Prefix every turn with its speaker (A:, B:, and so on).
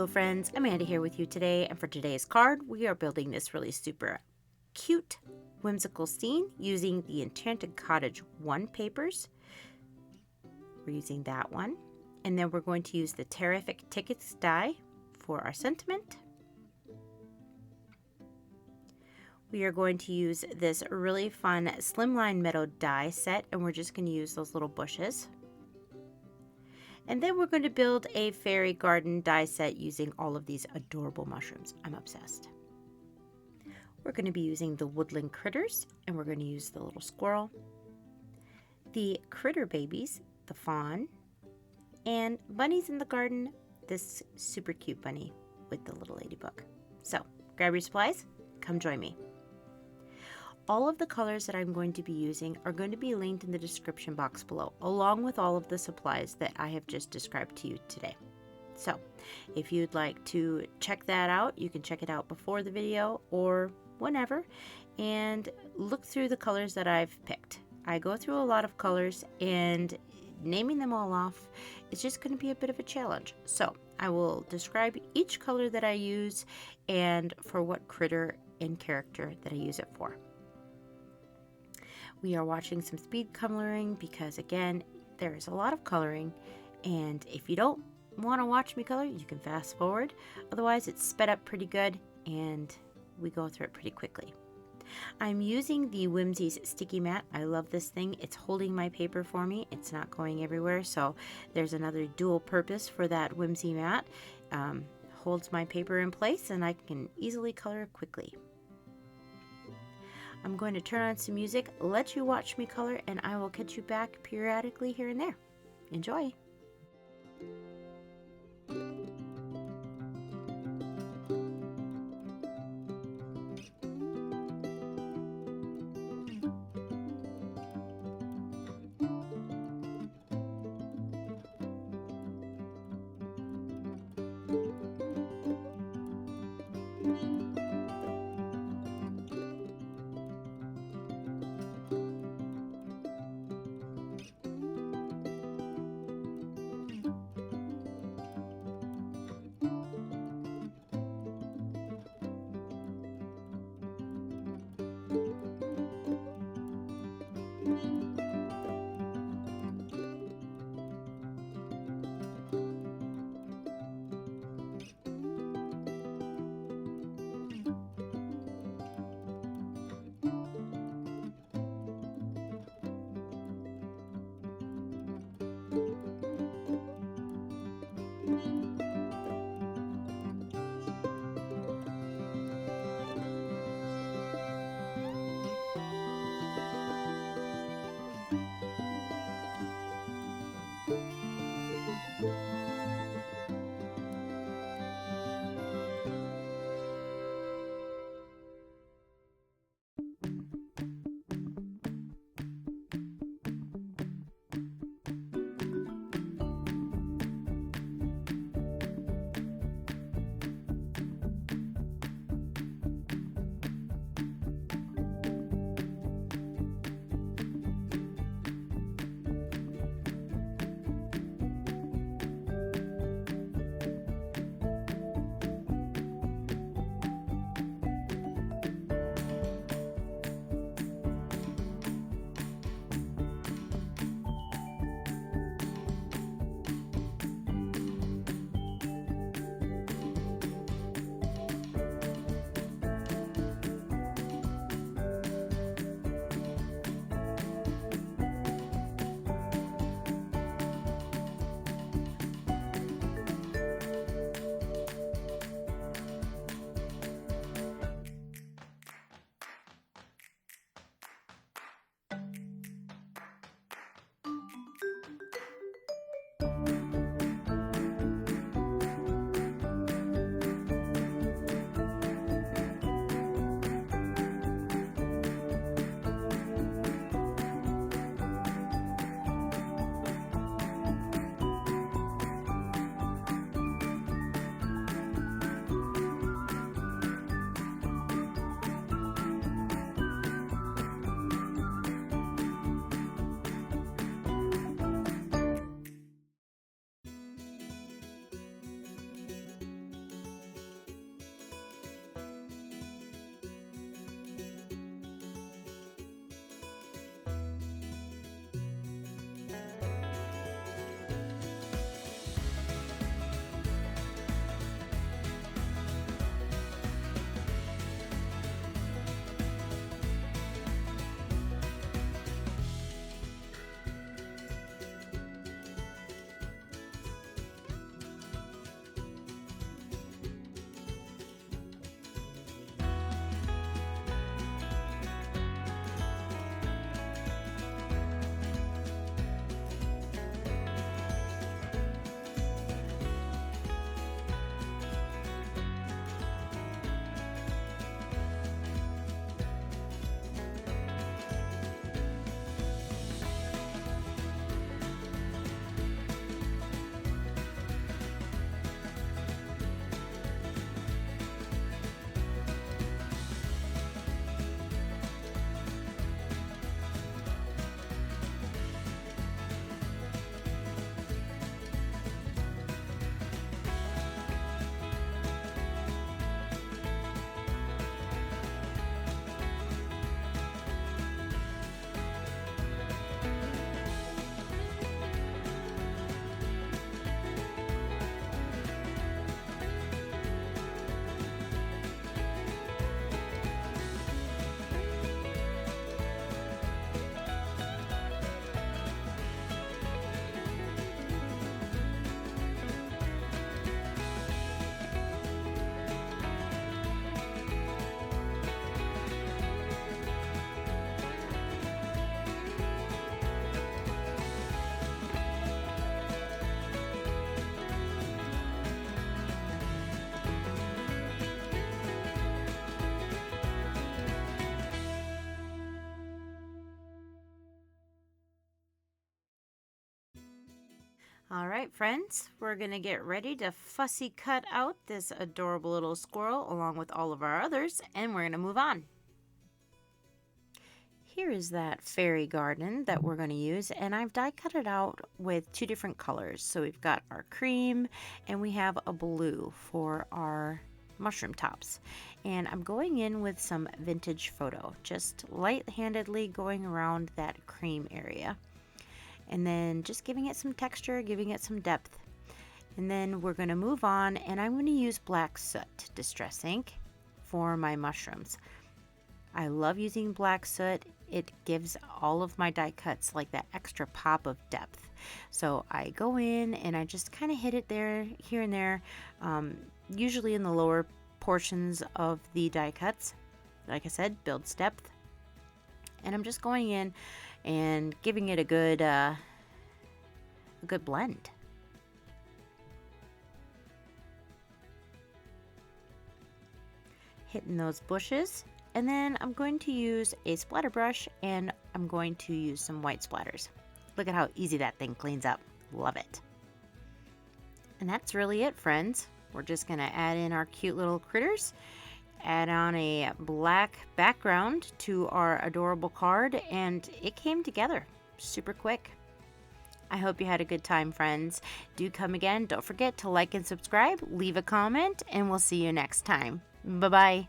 A: friends, Amanda here with you today, and for today's card we are building this really super cute whimsical scene using the Enchanted Cottage 1 papers. We're using that one, and then we're going to use the Terrific Tickets die for our sentiment. We are going to use this really fun Slimline Meadow die set, and we're just going to use those little bushes. And then we're going to build a fairy garden die set using all of these adorable mushrooms. I'm obsessed. We're going to be using the woodland critters, and we're going to use the little squirrel, the critter babies, the fawn, and bunnies in the garden, this super cute bunny with the little ladybug. So grab your supplies, come join me. All of the colors that I'm going to be using are going to be linked in the description box below, along with all of the supplies that I have just described to you today. So if you'd like to check that out, you can check it out before the video or whenever, and look through the colors that I've picked. I go through a lot of colors, and naming them all off is just going to be a bit of a challenge. So I will describe each color that I use and for what critter and character that I use it for. We are watching some speed coloring because, again, there is a lot of coloring, and if you don't want to watch me color, you can fast forward. Otherwise, it's sped up pretty good and we go through it pretty quickly. I'm using the Whimsies sticky mat. I love this thing. It's holding my paper for me. It's not going everywhere, so there's another dual purpose for that Whimsy mat. Holds my paper in place, and I can easily color quickly. I'm going to turn on some music, let you watch me color, and I will catch you back periodically here and there. Enjoy! All right, friends, we're going to get ready to fussy cut out this adorable little squirrel along with all of our others, and we're going to move on. Here is that fairy garden that we're going to use, and I've die cut it out with 2 different colors. So we've got our cream and we have a blue for our mushroom tops. And I'm going in with some vintage photo, just light-handedly going around that cream area. And then just giving it some texture, giving it some depth. And then we're going to move on, and I'm going to use black soot distress ink for my mushrooms. I love using black soot. It gives all of my die cuts like that extra pop of depth. So I go in and I just kind of hit it there, here and there, usually in the lower portions of the die cuts. Like I said, builds depth. And I'm just going in and giving it a good blend. Hitting those bushes, and then I'm going to use a splatter brush and I'm going to use some white splatters. Look at how easy that thing cleans up. Love it. And that's really it, friends. We're just going to add in our cute little critters, add on a black background to our adorable card, and it came together super quick. I hope you had a good time, friends. Do come again. Don't forget to like and subscribe, leave a comment, and we'll see you next time. Bye-bye.